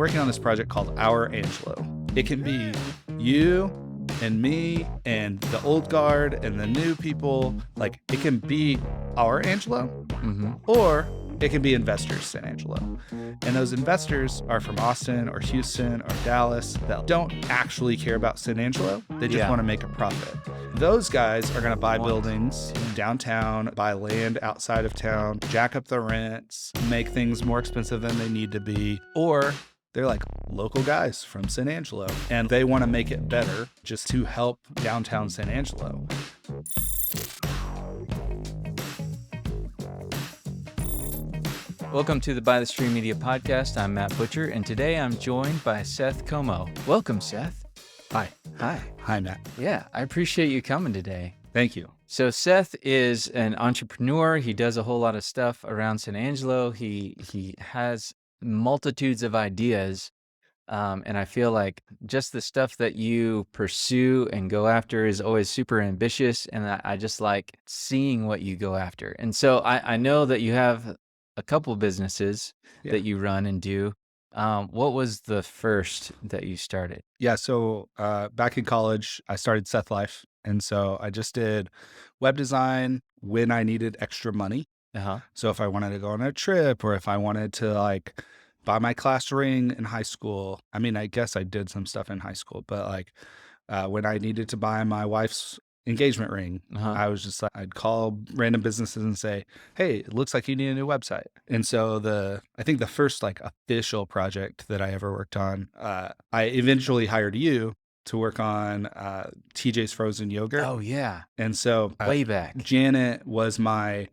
working on this project called Our Angelo. It can be you and me and the old guard and the new people. Like, it can be our Angelo, or it can be investors San Angelo. And those investors are from Austin or Houston or Dallas that don't actually care about San Angelo. They just want to make a profit. Those guys are going to buy buildings downtown, buy land outside of town, jack up the rents, make things more expensive than they need to be, or they're like local guys from San Angelo and they want to make it better just to help downtown San Angelo. Welcome to the By the Stream Media Podcast. I'm Matt Butcher, and today I'm joined by Seth Como. Welcome, Seth. Hi. Hi. Hi, Matt. Yeah, I appreciate you coming today. Thank you. So Seth is an entrepreneur. He does a whole lot of stuff around San Angelo. He has multitudes of ideas, and I feel like just the stuff that you pursue and go after is always super ambitious, and I just like seeing what you go after. And so I know that you have a couple businesses that you run and do. What was the first that you started? Yeah, so back in college, I started Seth Life. And so I just did web design when I needed extra money. So if I wanted to go on a trip or if I wanted to like buy my class ring in high school, I mean, I guess I did some stuff in high school, but like when I needed to buy my wife's engagement ring, I was just like, I'd call random businesses and say, hey, it looks like you need a new website. And so I think the first like official project that I ever worked on, I eventually hired you to work on TJ's frozen yogurt. Oh yeah. And so way back, Janet was my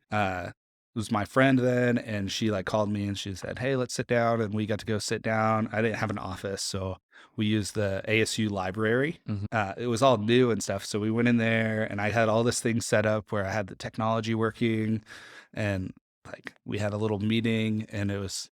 friend then, and she like called me and she said, hey, let's sit down. And we got to go sit down. I didn't have an office, so we used the ASU library. It was all new and stuff. So we went in there and I had all this thing set up where I had the technology working, and like we had a little meeting, and it was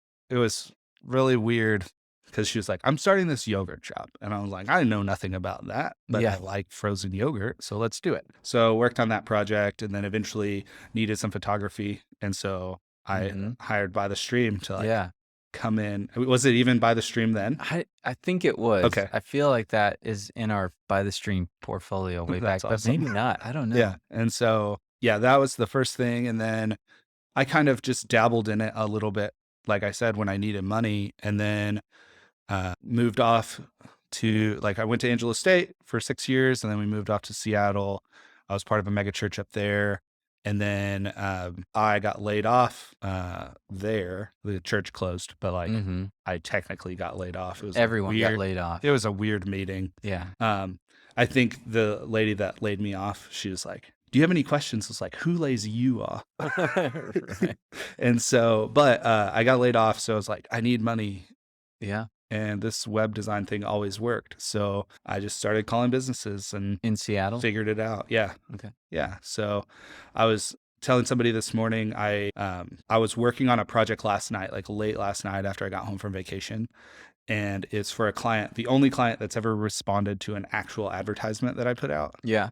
really weird because she was like, I'm starting this yogurt shop. And I was like, I know nothing about that, but I like frozen yogurt, so let's do it. So worked on that project, and then eventually needed some photography. And so I hired By the Stream to like come in. Was it even By the Stream then? I think it was. Okay. I feel like that is in our By the Stream portfolio way back, but maybe not. I don't know. Yeah. And so, that was the first thing. And then I kind of just dabbled in it a little bit, like I said, when I needed money, and then moved off to like, I went to Angelo State for 6 years, and then we moved off to Seattle. I was part of a megachurch up there. And then I got laid off there. The church closed, but like I technically got laid off. It was Everyone got laid off. It was a weird meeting. Yeah. I think the lady that laid me off, she was like, do you have any questions? It's like, who lays you off? Right. And so, but I got laid off. So I was like, I need money. Yeah. And this web design thing always worked. So I just started calling businesses and in Seattle, figured it out. Yeah. Okay. Yeah. So I was telling somebody this morning, I was working on a project last night, like late last night after I got home from vacation. And it's for a client, the only client that's ever responded to an actual advertisement that I put out. Yeah.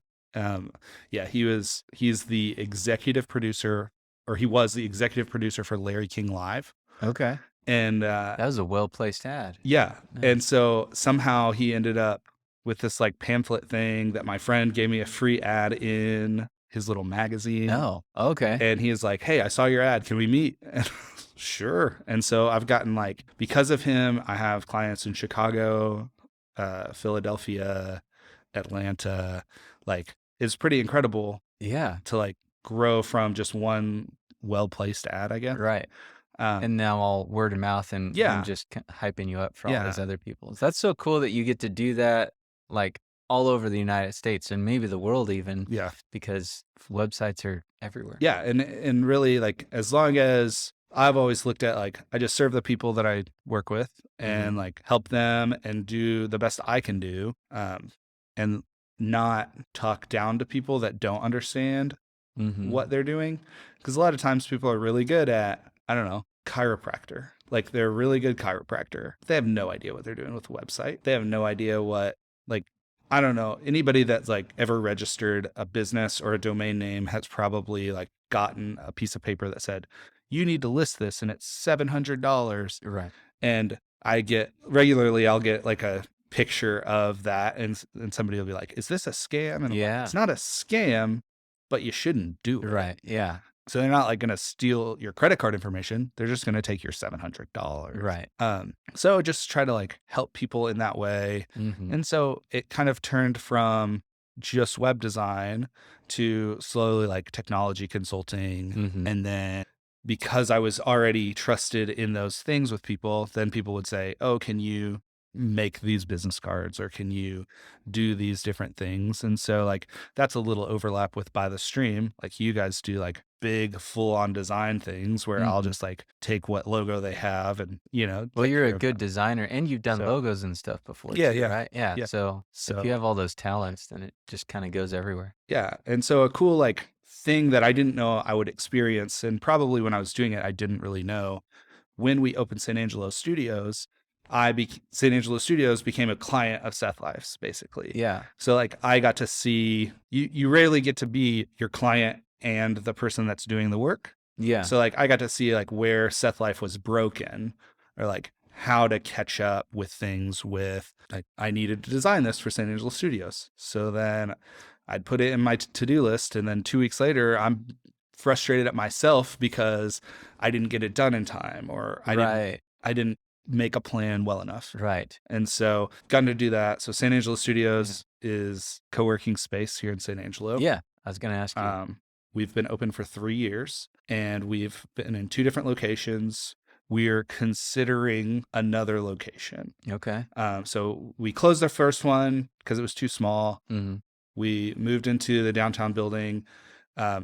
He's the executive producer, or he was the executive producer for Larry King Live. Okay. And that was a well-placed ad. Yeah. Nice. And so somehow he ended up with this like pamphlet thing that my friend gave me a free ad in his little magazine. Oh, okay. And he is like, hey, I saw your ad. Can we meet? And sure. And so I've gotten like, because of him, I have clients in Chicago, Philadelphia, Atlanta. Like, it's pretty incredible. Yeah. To like grow from just one well-placed ad, I guess. Right. And now all word of mouth and just hyping you up for all these other people. That's so cool that you get to do that like all over the United States and maybe the world even. Yeah. Because websites are everywhere. Yeah. And really, like, as long as I've always looked at like, I just serve the people that I work with and like help them and do the best I can do, and not talk down to people that don't understand what they're doing. Because a lot of times people are really good at, I don't know, chiropractor. Like, they're a really good chiropractor. They have no idea what they're doing with the website. They have no idea what, like, I don't know, anybody that's like ever registered a business or a domain name has probably like gotten a piece of paper that said, you need to list this and it's $700. Right. And I get regularly, I'll get like a picture of that, and somebody will be like, "Is this a scam?" And I'm like, Yeah. "It's not a scam, but you shouldn't do it." Right. Yeah. So they're not like going to steal your credit card information. They're just going to take your $700. Right. So just try to like help people in that way. Mm-hmm. And so it kind of turned from just web design to slowly like technology consulting. Mm-hmm. And then because I was already trusted in those things with people, then people would say, "Oh, can you make these business cards, or can you do these different things?" And so like that's a little overlap with By the Stream. Like you guys do like big full on design things where I'll Mm-hmm. just like take what logo they have and, Well, take you're a care of good them. designer, and you've done So logos and stuff before yeah, too, yeah, right? Yeah. yeah. So if you So have all those talents, then it just kind of goes everywhere. yeah. And so a cool like thing that I didn't know I would experience, and probably when I was doing it, I didn't really know. When we opened San Angelo Studios, San Angelo Studios became a client of Seth Life's, basically. Yeah. So like I got to see you rarely get to be your client and the person that's doing the work. Yeah. So like I got to see like where Seth Life was broken, or like how to catch up with things with like I needed to design this for San Angelo Studios. So then I'd put it in my to-do list, and then 2 weeks later I'm frustrated at myself because I didn't get it done in time, or Right. I didn't make a plan well enough. Right. And so gotten to do that. So San Angelo Yeah. Studios is co-working space here in San Angelo. Yeah. I was gonna ask you. We've been open for 3 years, and we've been in 2 different locations. We're considering another location. Okay. So we closed our first one because it was too small. Mm-hmm. We moved into the downtown building,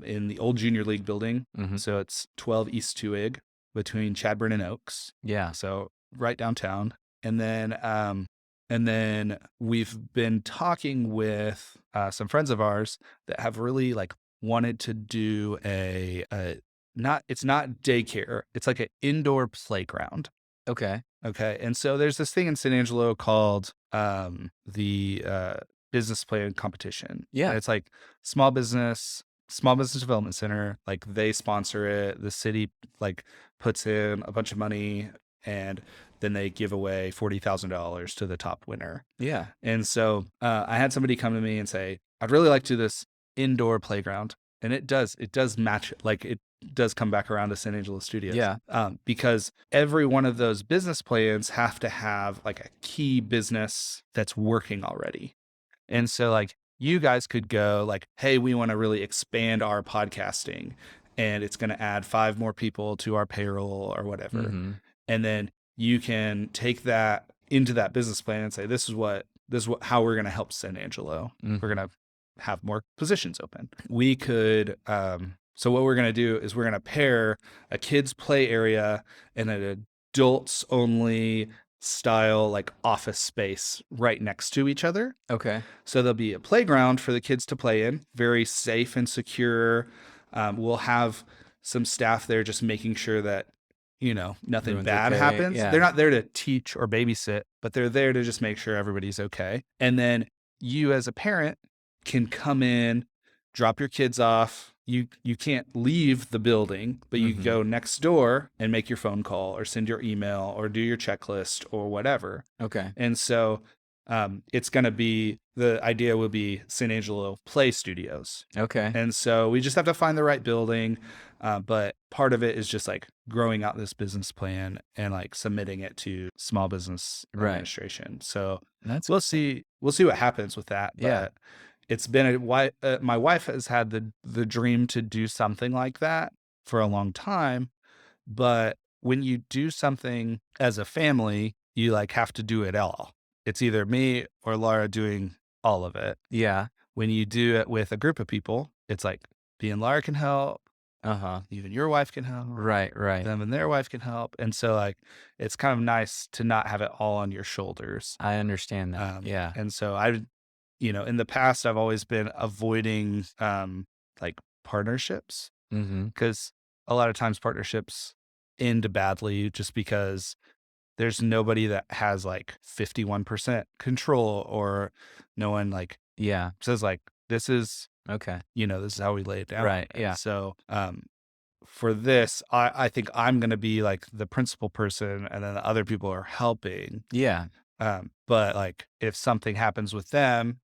in the old junior league building. Mm-hmm. So it's 12 East Tewig between Chadburn and Oaks. Yeah. So right downtown. And then we've been talking with some friends of ours that have really like wanted to do it's not daycare. It's like an indoor playground. Okay. Okay. And so there's this thing in San Angelo called the business plan competition. Yeah. And it's like small business development center. Like they sponsor it. The city like puts in a bunch of money, and then they give away $40,000 to the top winner. Yeah. And so I had somebody come to me and say, "I'd really like to do this indoor playground." And it does match, like it does come back around to San Angelo Studios. Yeah. Because every one of those business plans have to have like a key business that's working already. And so like you guys could go like, "Hey, we want to really expand our podcasting, and it's going to add 5 more people to our payroll," or whatever. Mm-hmm. And then you can take that into that business plan and say, this is how we're going to help San Angelo. Mm-hmm. We're going to have more positions open. We could, so what we're going to do is we're going to pair a kids play area and an adults only style like office space right next to each other. Okay. So there'll be a playground for the kids to play in, very safe and secure. We'll have some staff there just making sure that nothing Everyone's bad okay. happens. Yeah. They're not there to teach or babysit, but they're there to just make sure everybody's okay. And then you as a parent can come in, drop your kids off. You can't leave the building, but you Mm-hmm. go next door and make your phone call or send your email or do your checklist or whatever. Okay. And so it's going to be, the idea will be San Angelo Play Studios. Okay. And so we just have to find the right building. But part of it is just like growing out this business plan and like submitting it to Small Business Right. Administration. So That's we'll see what happens with that. Yeah. But it's been my wife has had the dream to do something like that for a long time. But when you do something as a family, you like have to do it all. It's either me or Laura doing all of it. Yeah. When you do it with a group of people, it's like me and Laura can help. Uh-huh. Even your wife can help. Right. Right. Them and their wife can help. And so like, it's kind of nice to not have it all on your shoulders. I understand that. Yeah. And so in the past, I've always been avoiding like partnerships, Mm-hmm. because a lot of times partnerships end badly just because there's nobody that has like 51% control, or no one like Yeah. says like, this is Okay. this is how we lay it down. Right. And Yeah. so for this, I think I'm going to be like the principal person, and then the other people are helping. Yeah. But like if something happens with them,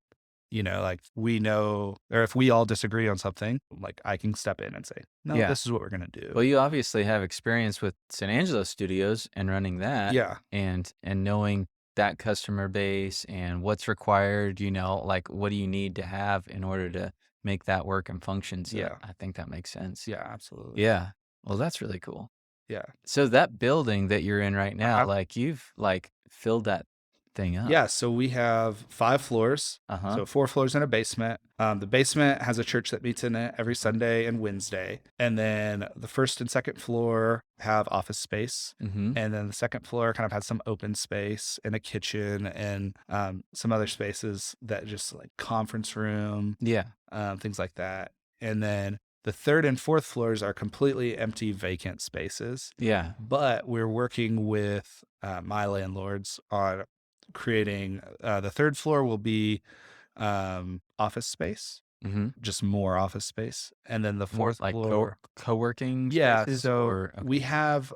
like we know, or if we all disagree on something, like I can step in and say, no, Yeah. this is what we're going to do. Well, you obviously have experience with San Angelo Studios and running that, Yeah. and knowing that customer base and what's required, like what do you need to have in order to make that work and function. So Yeah. I think that makes sense. Yeah, absolutely. Yeah. Well, that's really cool. Yeah. So that building that you're in right now, like you've like filled that thing up. Yeah, so we have 5 floors. Uh-huh. So 4 floors and a basement. The basement has a church that meets in it every Sunday and Wednesday. And then the first and second floor have office space. Mm-hmm. And then the second floor kind of has some open space and a kitchen and some other spaces that just like conference room, Yeah. things like that. And then the third and fourth floors are completely empty, vacant spaces. Yeah. But we're working with my landlords on creating the third floor will be office space, Mm-hmm. just more office space, and then the More fourth like floor. co-working Yeah, spaces so or okay. we have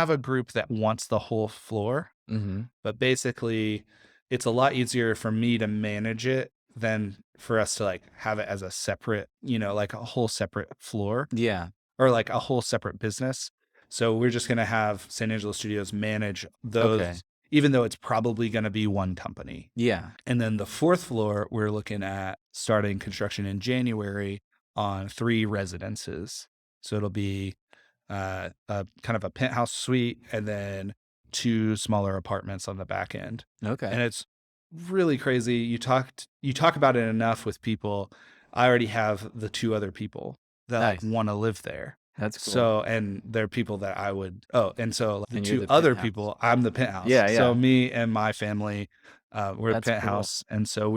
a group that wants the whole floor, Mm-hmm. but basically it's a lot easier for me to manage it than for us to like have it as a separate, like a whole separate floor Yeah. or like a whole separate business. So we're just going to have San Angelo Studios manage those, Okay. even though it's probably going to be one company. Yeah. And then the fourth floor, we're looking at starting construction in January on 3 residences. So it'll be a kind of a penthouse suite and then 2 smaller apartments on the back end. Okay. And it's really crazy. You talk about it enough with people. I already have the 2 other people that like Nice. want to live there. That's cool. So, and they're people that I would, and so the And you're 2 the other penthouse. people, I'm the penthouse. Yeah, So yeah. me and my family, we're the That's cool. penthouse. And so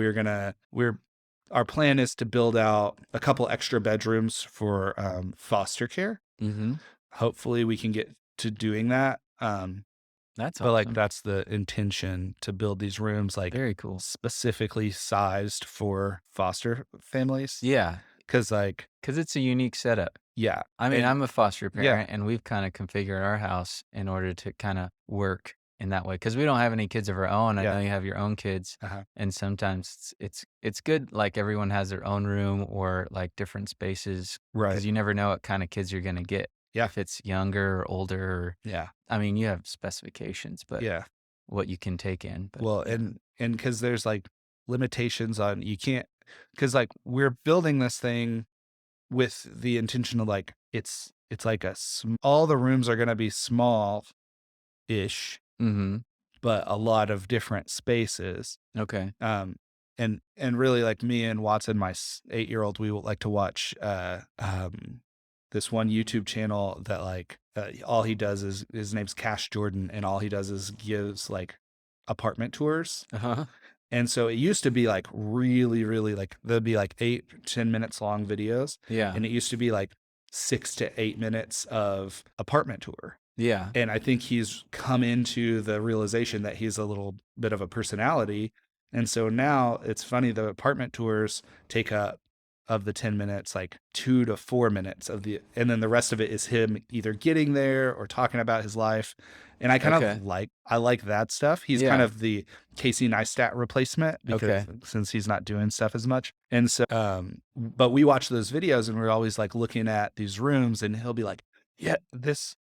our plan is to build out a couple extra bedrooms for foster care. Mm-hmm. Hopefully we can get to doing that. That's But like awesome. that's the intention, to build these rooms like Very cool. specifically sized for foster families. Yeah. Cause like, Because it's a unique setup. yeah. I mean, And I'm a foster yeah, parent, and we've kind of configured our house in order to kind of work in that way because we don't have any kids of our own. I yeah. know you have your own kids, Uh-huh. and sometimes it's good like everyone has their own room or like different spaces Right. because you never know what kind of kids you're gonna get. Yeah. If it's younger or older, or, Yeah. I mean, you have specifications, but Yeah. what you can take in. But Well, yeah. and cause there's like limitations on, you can't, cause like we're building this thing with the intention of like, it's like all the rooms are going to be small ish, Mm-hmm. but a lot of different spaces. Okay. And really like me and Watson, my 8-year-old, we would like to watch, this one YouTube channel that like, all he does is, his name's Cash Jordan, and all he does is gives like apartment tours. Uh-huh. And so it used to be like really, really like, there'd be like 8-10 minutes long videos. Yeah. And it used to be like 6 to 8 minutes of apartment tour. Yeah. And I think he's come into the realization that he's a little bit of a personality. And so now it's funny, the apartment tours take up, of the 10 minutes, like 2 to 4 minutes and then the rest of it is him either getting there or talking about his life. And I kind Okay. of I like that stuff. He's kind Yeah. of the Casey Neistat replacement because Okay. since he's not doing stuff as much. And so, but we watch those videos and we're always like looking at these rooms, and he'll be like, yeah, this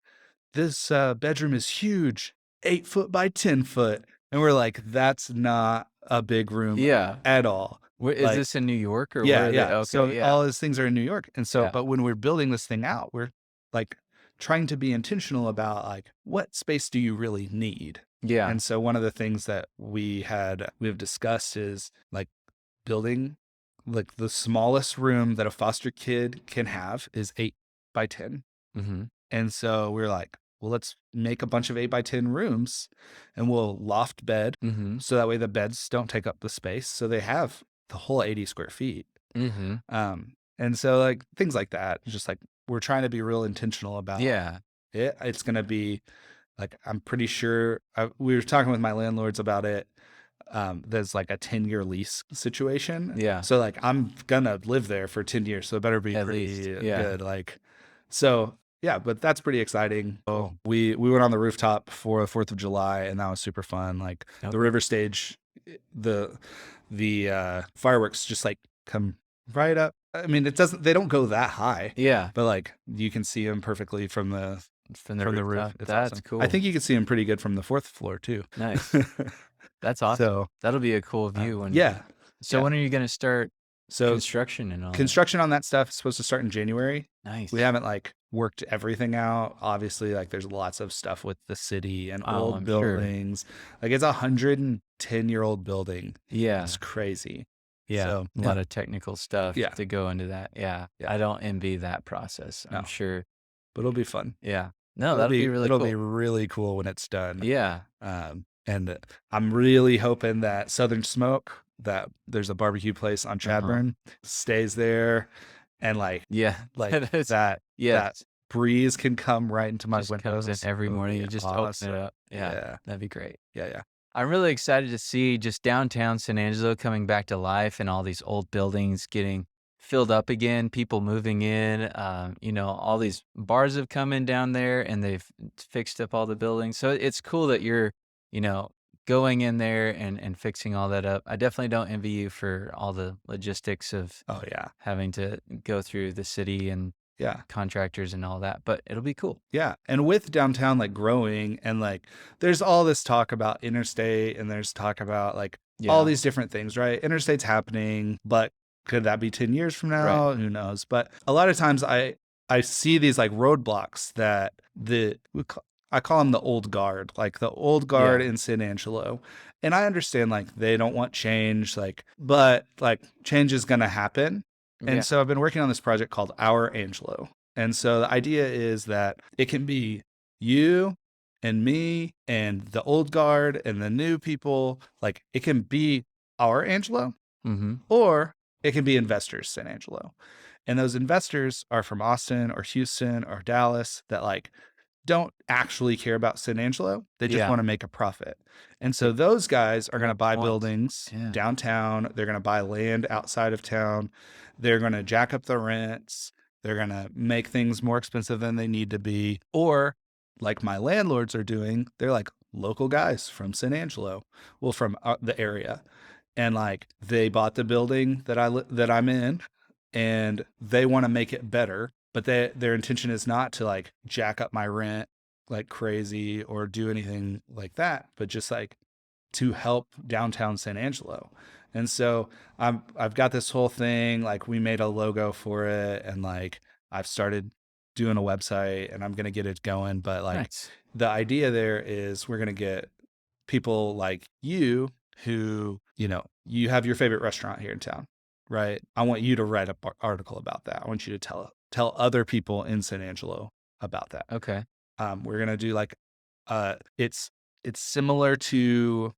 bedroom is huge, 8 foot by 10 foot. And we're like, that's not a big room Yeah. at all. Where is Like, this in New York or yeah, where are they? yeah. Okay, So yeah. all his things are in New York. And so, Yeah. but when we're building this thing out, we're like trying to be intentional about like, what space do you really need? Yeah. And so one of the things that we've discussed is like building like the smallest room that a foster kid can have is 8 by 10. Mm-hmm. And so we're like, well, let's make a bunch of 8 by 10 rooms, and we'll loft bed. Mm-hmm. So that way the beds don't take up the space. So they have the whole 80 square feet. Mm-hmm. And so like things like that, just like we're trying to be real intentional about Yeah. it. It's going to be like, I'm pretty sure we were talking with my landlords about it. There's like a 10-year lease situation. Yeah. So like I'm going to live there for 10 years. So it better be At pretty least. Yeah. good. Like, so yeah, but that's pretty exciting. So we went on the rooftop for the 4th of July, and that was super fun. Like the Okay. river stage, the fireworks just like come right up. I mean, they don't go that high, Yeah, but like you can see them perfectly from the from the roof. rooftop. It's That's awesome. I cool. think you can see them pretty good from the 4th floor too. Nice. That's awesome. So That'll be a cool view when. yeah, So yeah. when are you gonna start So construction and all that? construction on that stuff is supposed to start in January. Nice. We haven't like worked everything out. Obviously, like there's lots of stuff with the city and Oh, old I'm sure. buildings. Like it's 110-year-old building. Yeah. It's crazy. Yeah. So A lot of technical stuff Yeah. to go into that. Yeah. Yeah. I don't envy that process. I'm No. sure. But it'll be fun. Yeah. No, that'll be really it'll cool. be really cool when it's done. Yeah. And I'm really hoping that Southern Smoke, that there's a barbecue place on Chadburn, stays there, and Yeah. like That is- that Yes. breeze can come right into my Just windows comes in every It'll morning. be You just awesome. open it up. Yeah. Yeah. That'd be great. Yeah. I'm really excited to see just downtown San Angelo coming back to life and all these old buildings getting filled up again, people moving in. All these bars have come in down there and they've fixed up all the buildings. So it's cool that you're, going in there and fixing all that up. I definitely don't envy you for all the logistics of Oh yeah. having to go through the city and Yeah. contractors and all that, but it'll be cool. Yeah. And with downtown like growing and like there's all this talk about interstate and there's talk about like all Yeah. these different things, right? Interstate's happening, but could that be 10 years from now? Who knows? But a lot of times I see these like roadblocks that I call them the old guard, like the old guard in San Angelo. And I understand like they don't want change, but like change is going to happen. And Yeah. so I've been working on this project called Our Angelo. And so the idea is that it can be you and me and the old guard and the new people. Like it can be our Angelo, or it can be investors San Angelo. And those investors are from Austin or Houston or Dallas that like don't actually care about San Angelo. They just want to make a profit. And so those guys are going to buy buildings downtown. They're going to buy land outside of town. They're going to jack up the rents. They're going to make things more expensive than they need to be. Or like my landlords are doing, they're like local guys from San Angelo, well, from the area. And like they bought the building that I'm in, and they want to make it better. But their intention is not to like jack up my rent like crazy or do anything like that, but just like to help downtown San Angelo. And so I've got this whole thing, like we made a logo for it, and like I've started doing a website and I'm going to get it going. But like the idea there is we're going to get people like you who, you have your favorite restaurant here in town, right? I want you to write an article about that. I want you to tell other people in San Angelo about that. Okay. We're going to do like, it's similar to,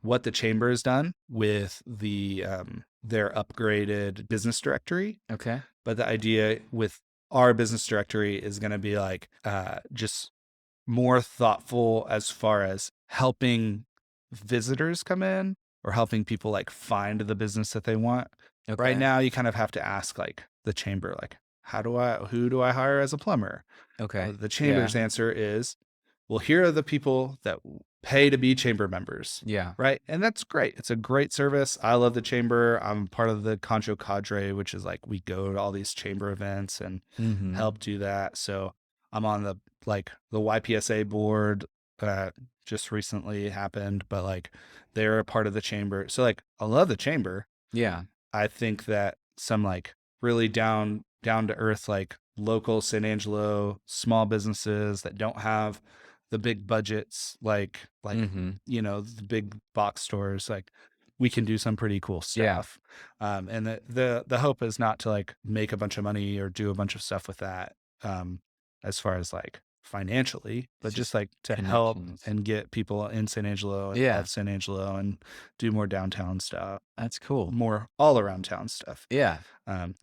what the chamber has done with their upgraded business directory. Okay. But the idea with our business directory is going to be like, just more thoughtful as far as helping visitors come in or helping people like find the business that they want. Okay. Right now, you kind of have to ask like the chamber, like, who do I hire as a plumber? Okay. The chamber's answer is, well, here are the people that pay to be chamber members. Yeah. Right. And that's great. It's a great service. I love the chamber. I'm part of the Concho Cadre, which is like we go to all these chamber events and help do that. So I'm on the YPSA board that just recently happened, but like they're a part of the chamber. So like I love the chamber. Yeah. I think that some like really down to earth, like local San Angelo small businesses that don't have the big budgets, like the big box stores, like we can do some pretty cool stuff. And the hope is not to like make a bunch of money or do a bunch of stuff with that, as far as like financially, but just like to help and get people in San Angelo and love San Angelo and do more downtown stuff. That's cool. More all around town stuff. Yeah.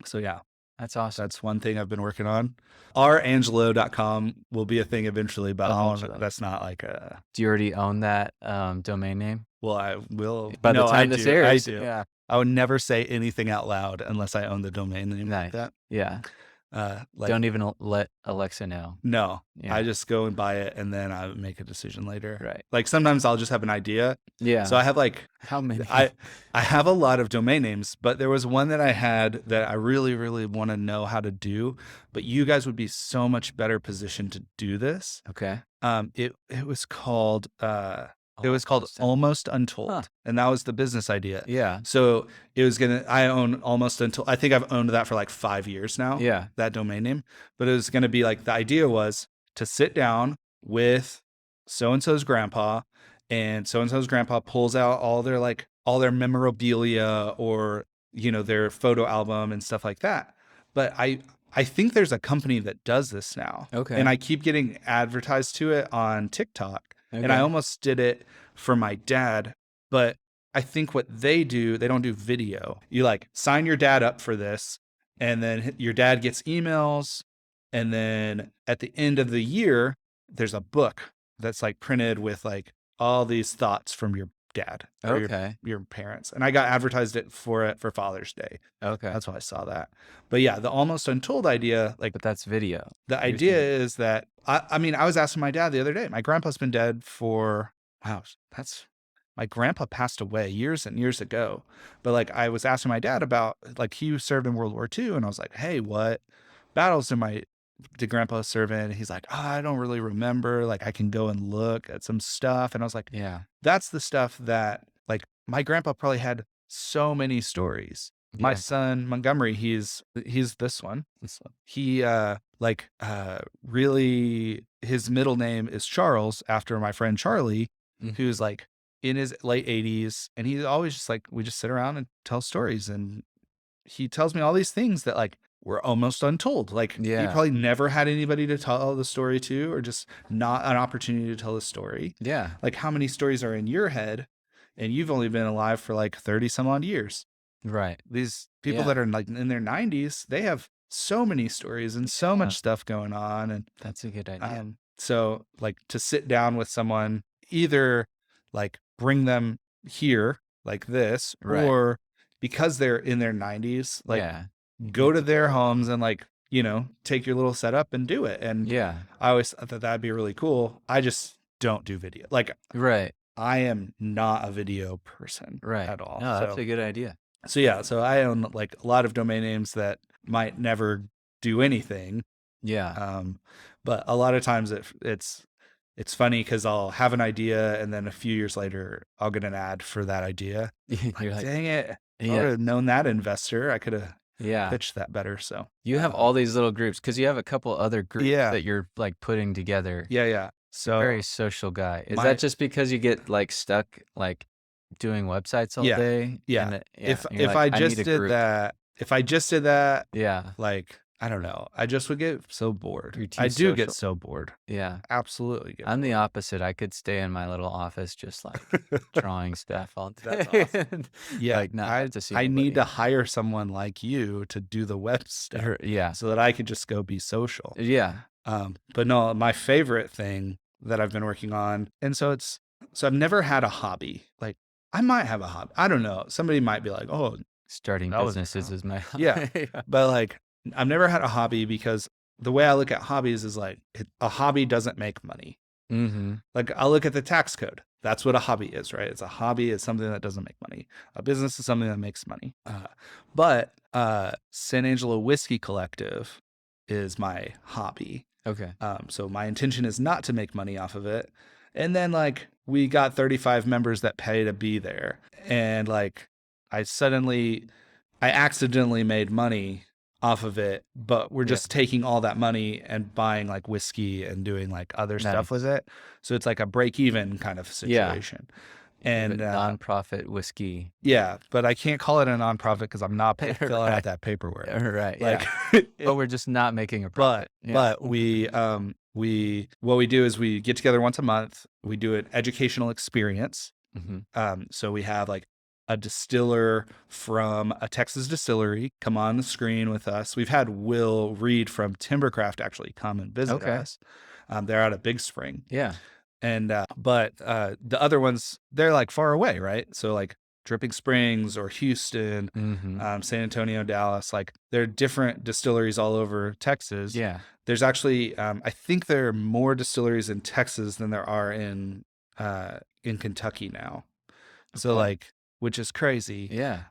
So yeah. That's awesome. That's one thing I've been working on. Ourangelo.com will be a thing eventually, but that's not like a... Do you already own that domain name? Well, I will. By the time this airs. I do. Yeah. I would never say anything out loud unless I own the domain name like that. Yeah. Like, Don't even let Alexa know. no, Yeah. I just go and buy it and then I make a decision later. Right. Like sometimes I'll just have an idea. Yeah. So I have like, How many? I have a lot of domain names, but there was one that I had that I really, really want to know how to do, but you guys would be so much better positioned to do this. Okay. It was called Almost Untold. Huh. And that was the business idea. Yeah. So it was I own Almost Untold. I think I've owned that for like 5 years now. Yeah. That domain name. But it was gonna be like, the idea was to sit down with so-and-so's grandpa, and so-and-so's grandpa pulls out all their memorabilia or, their photo album and stuff like that. But I think there's a company that does this now. Okay. And I keep getting advertised to it on TikTok. Okay. And I almost did it for my dad, but I think what they don't do video. You like sign your dad up for this, and then your dad gets emails. And then at the end of the year, there's a book that's like printed with like all these thoughts from your dad or Okay. your parents. And I got advertised for Father's Day. Okay. That's why I saw that. But yeah, the Almost Untold idea, like, But that's video. the idea is that I mean, I was asking my dad the other day. My grandpa's been dead for my grandpa passed away years and years ago. But like, I was asking my dad about, like, he served in World War II, and I was like, hey, what battles did grandpa serve in? He's like, I don't really remember. Like, I can go and look at some stuff. And I was like, Yeah. that's the stuff that, like, my grandpa probably had so many stories. My Yeah. son Montgomery, he's this one. He really, his middle name is Charles, after my friend Charlie, who's like in his late 80s, and he's always just like, we just sit around and tell stories, and he tells me all these things that like were almost untold. Like, he Yeah. probably never had anybody to tell the story to, or just not an opportunity to tell the story. Yeah. Like, how many stories are in your head, and you've only been alive for like 30 some odd years. Right. These people Yeah. that are like in their 90s, they have so many stories and so Yeah. much stuff going on. And That's a good idea. so like, to sit down with someone, either like bring them here like this, Right. or because they're in their 90s, like, Yeah. go to their homes and like, take your little setup and do it. And Yeah. I always thought that that'd be really cool. I just don't do video. Like, Right. I am not a video person Right. at all. No, that's a good idea. So yeah, so I own like a lot of domain names that might never do anything. Yeah. But a lot of times it's funny because I'll have an idea, and then a few years later I'll get an ad for that idea. You're like, Dang it. I would yeah. have known that investor. I could have Yeah. pitched that better. So You have all these little groups because you have a couple other groups Yeah. that you're like putting together. yeah. So Very social guy. Is my- that just because you get like stuck like doing websites all Yeah. day? Yeah. And if you're I like, just need a did group." that, Yeah. like, I don't know, I just would get so bored. You're too I do get social. so bored. Yeah. Absolutely. I'm the opposite. I could stay in my little office just like drawing stuff all day. That's and, Yeah, like not have to see I need to anybody. hire someone like you to do the web stuff Yeah. so that I could just go be social. Yeah. But no, my favorite thing that I've been working on, and so I've never had a hobby. Like, I might have a hobby. I don't know. Somebody might be like, oh, Starting That was businesses tough. is my Yeah. but like, I've never had a hobby, because the way I look at hobbies is like, a hobby doesn't make money. Mm-hmm. Like, I look at the tax code. That's what a hobby is, right? It's a hobby. It's something that doesn't make money. A business is something that makes money. But San Angelo Whiskey Collective is my hobby. Okay. So my intention is not to make money off of it. And then like, we got 35 members that pay to be there. And like, I accidentally made money off of it, but we're just taking all that money and buying like whiskey and doing like other stuff with it. So it's like a break even kind of situation. And nonprofit whiskey. Yeah, but I can't call it a nonprofit because I'm not filling out that paperwork. Right. Like, but we're just not making a profit. but we what we do is we get together once a month. We do an educational experience. Mm-hmm. So we have like a distiller from a Texas distillery come on the screen with us. We've had Will Reed from Timbercraft actually come and visit us. They're out of Big Spring. Yeah. And but the other ones, they're like far away, right? So like, Dripping Springs or Houston, Mm-hmm. San Antonio, Dallas. Like there are different distilleries all over Texas. Yeah. There's actually, I think there are more distilleries in Texas than there are in Kentucky now. So Okay. like, which is crazy. Yeah.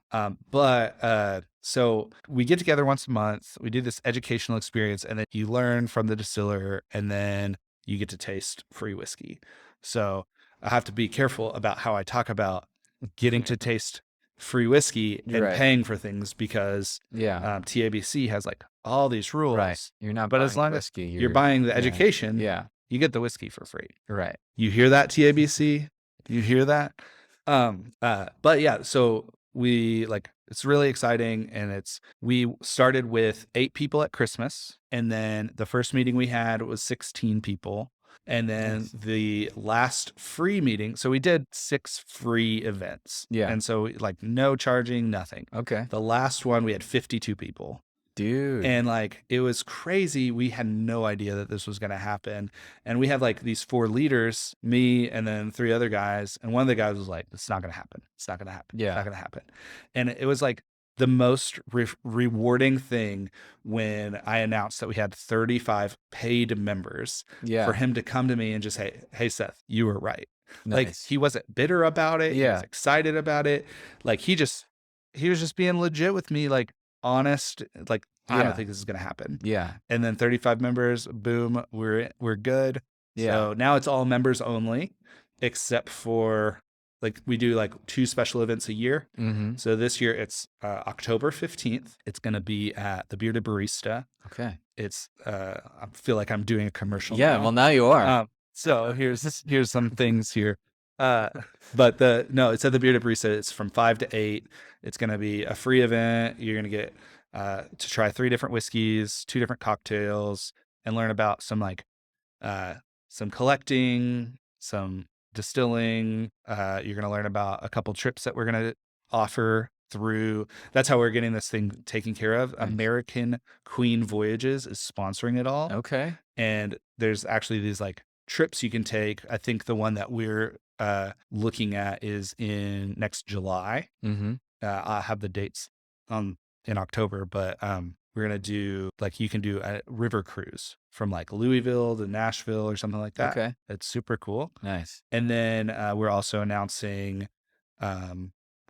So we get together once a month. We do this educational experience, and then you learn from the distiller, and then you get to taste free whiskey. So I have to be careful about how I talk about getting to taste free whiskey You're and right. paying for things because Yeah. TABC has like all these Right. rules. You're not But as buying long as whiskey. you're buying the Yeah. education, Yeah. you get the whiskey for free. Right. You hear that, TABC? You hear that? But yeah, so we like it's really exciting, and we started with 8 people at Christmas, and then the first meeting we had was 16 people. And then Nice. the last free meeting, so we did 6 free events. Yeah. And so like no charging, nothing. Okay. The last one we had 52 people. Dude. And like it was crazy. We had no idea that this was going to happen. And we had like these 4 leaders, me and then 3 other guys. And one of the guys was like, it's not going to happen. It's not going to happen. It's Yeah. not going to happen. And it was like the most rewarding thing when I announced that we had 35 paid members Yeah. for him to come to me and just say, hey, Seth, you were right. Like Nice. he wasn't bitter about it. He was Yeah. excited about it. Like he was just being legit with me, like honest, like I Yeah. don't think this is gonna happen. Yeah. And then 35 members, boom, we're good. Yeah. So now it's all members only, except for like we do like 2 special events a year. Mm-hmm. So this year it's October 15th. It's gonna be at the Bearded Barista. Okay. It's I feel like I'm doing a commercial. Yeah. now. Well, now you are. So here's some things here. But it's at the Bearded Barista. It's from 5 to 8. It's going to be a free event. You're going to get to try 3 different whiskeys, 2 different cocktails, and learn about some collecting, some distilling. You're going to learn about a couple trips that we're going to offer through. That's how we're getting this thing taken care of. Nice. American Queen Voyages is sponsoring it all. Okay. And there's actually these like trips you can take. I think the one that we're looking at is in next July. Mm-hmm. I'll have the dates in October, but we're gonna do like you can do a river cruise from like Louisville to Nashville or something like that. Okay. It's super cool. Nice. And then we're also announcing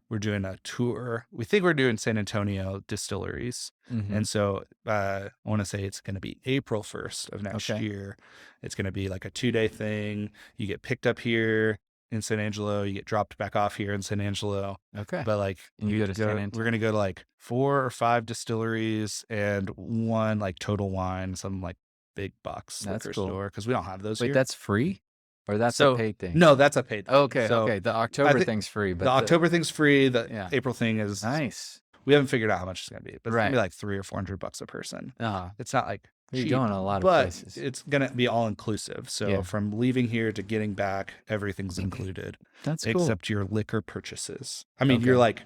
we're doing a tour. We think we're doing San Antonio Distilleries. Mm-hmm. And so I want to say it's going to be April 1st of next Okay. year. It's going to be like a 2-day thing. You get picked up here in San Angelo. You get dropped back off here in San Angelo. Okay. But like And you go to San we're Antonio. going to go to like 4 or 5 distilleries and 1 like Total Wine, some like big box That's liquor cool. store because we don't have those Wait, here. that's free? Or that's So a paid thing? no, that's a paid thing. Okay. So Okay. The October thi- thing's free, but the October thing's free. The Yeah. April thing is Nice. we haven't figured out how much it's gonna be, but it's gonna be Right. like $300 or $400 a person. Ah, It's not like you're cheap, going a lot of but places. it's gonna be all inclusive. So Yeah. from leaving here to getting back, everything's included That's cool. except your liquor purchases. I mean, Okay. you're like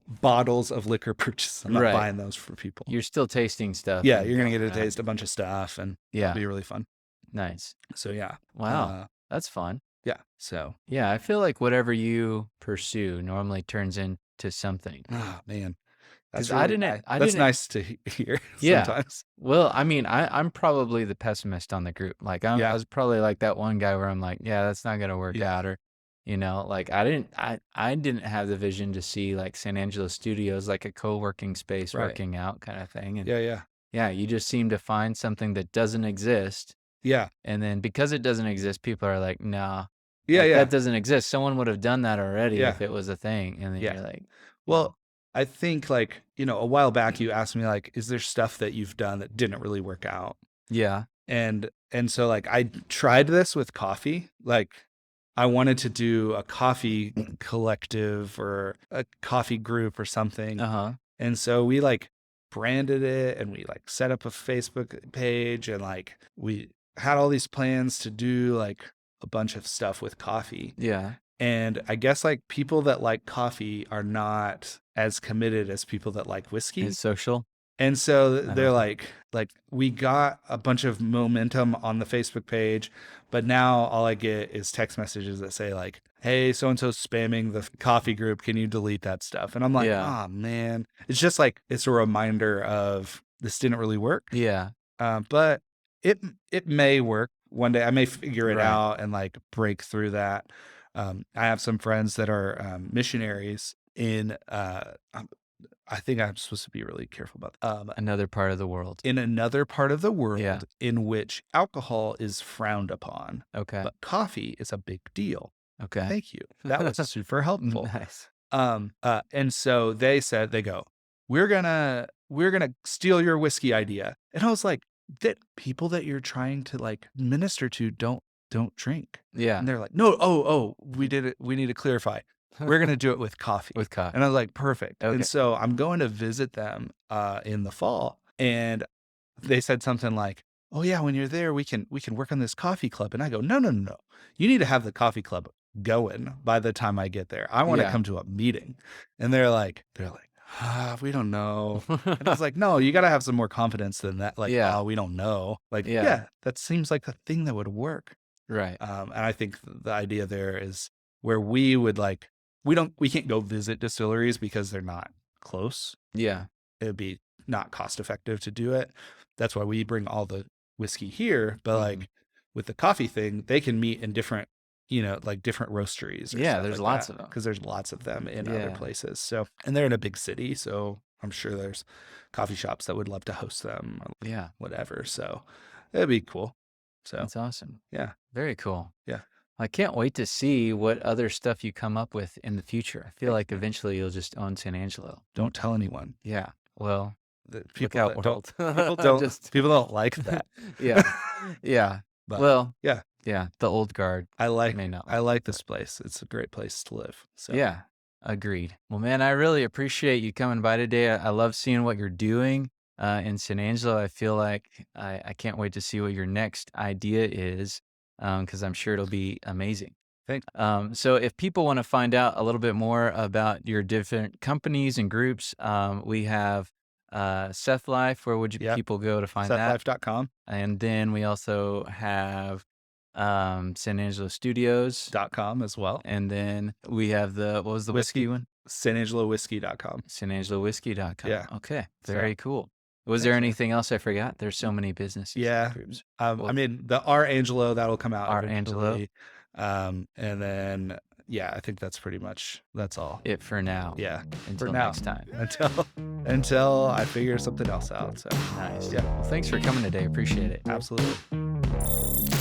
bottles of liquor purchases. I'm not Right. buying those for people. You're still tasting stuff. Yeah, and- you're gonna get to Yeah. taste a bunch of stuff, and Yeah. it'll be really fun. Nice. So yeah, Wow. That's fun. yeah. So Yeah. I feel like whatever you pursue normally turns into something. man, 'Cause that's I really didn't- I that's didn't- nice to hear. Yeah. Sometimes. Well, I mean, I'm probably the pessimist on the group. Like I Yeah. was probably like that one guy where I'm like, yeah, that's not gonna work Yeah. out, or like I didn't have the vision to see like San Angelo Studios like a co-working space Right. working out kind of thing. And Yeah. yeah, you just seem to find something that doesn't exist, Yeah. and then because it doesn't exist, people are like, nah, Yeah. like, Yeah. that doesn't exist. Someone would have done that already Yeah. if it was a thing. And then Yeah. you're like, Well, I think like, a while back you asked me like, is there stuff that you've done that didn't really work out? yeah, And so like I tried this with coffee. Like I wanted to do a coffee collective or a coffee group or something. uh-huh, And so we like branded it and we like set up a Facebook page and like we had all these plans to do like a bunch of stuff with coffee. yeah, And I guess like people that like coffee are not as committed as people that like whiskey. it's social. And so Uh-huh. they're like we got a bunch of momentum on the Facebook page, but now all I get is text messages that say like, hey, so-and-so's spamming the coffee group. Can you delete that stuff? And I'm like, Yeah. oh, man. It's just like, it's a reminder of this didn't really work. Yeah. But it may work one day. I may figure it Right. out and like break through that. I have some friends that are missionaries in I think I'm supposed to be really careful about that. Another part of the world. In another part of the world Yeah. in which alcohol is frowned upon, Okay. but coffee is a big deal. Okay. Thank you. That was super helpful. Nice. And so they said, they go, we're gonna steal your whiskey idea. And I was like, that people that you're trying to like minister to don't drink. Yeah. And they're like, no, we did it. We need to clarify. We're gonna do it with coffee. With coffee. And I was like, perfect. Okay. And so I'm going to visit them in the fall. And they said something like, oh yeah, when you're there, we can work on this coffee club. And I go, no. You need to have the coffee club going by the time I get there. I want to Yeah. come to a meeting. And they're like, we don't know. And I was like, no, you got to have some more confidence than that. Like, Yeah. oh, we don't know. Like, Yeah. yeah, that seems like the thing that would work. Right. And I think the idea there is where we would like, we can't go visit distilleries because they're not close. Yeah. It would be not cost effective to do it. That's why we bring all the whiskey here. But like with the coffee thing, they can meet in different, like different roasteries. Yeah, there's lots of them. because there's lots of them in other places. So, and they're in a big city, so I'm sure there's coffee shops that would love to host them. Or Yeah. whatever. So it'd be cool. So That's awesome. yeah, Very cool. Yeah. I can't wait to see what other stuff you come up with in the future. I feel like eventually you'll just own San Angelo. Don't tell anyone. Yeah. Well, People out, that world. people don't like that. Yeah. Yeah. But Well, yeah. Yeah. The old guard I like may not. I like this place. It's a great place to live. So Yeah. Agreed. Well, man, I really appreciate you coming by today. I love seeing what you're doing in San Angelo. I feel like I can't wait to see what your next idea is because I'm sure it'll be amazing. Thanks. So if people want to find out a little bit more about your different companies and groups, we have Seth Life. Where would people go to find that? SethLife.com. And then we also have San Angelo Studios. .com as well. And then we have what was the whiskey one? SanAngeloWhiskey.com. SanAngeloWhiskey.com. Yeah. Okay. Very cool. Was there anything else I forgot? There's so many businesses. Yeah. Groups. I mean, the R Angelo, that'll come out. R Angelo. And then, I think that's all. It for now. Yeah. Until next time. Until I figure something else out. So nice. Yeah. Well, thanks for coming today. Appreciate it. Absolutely.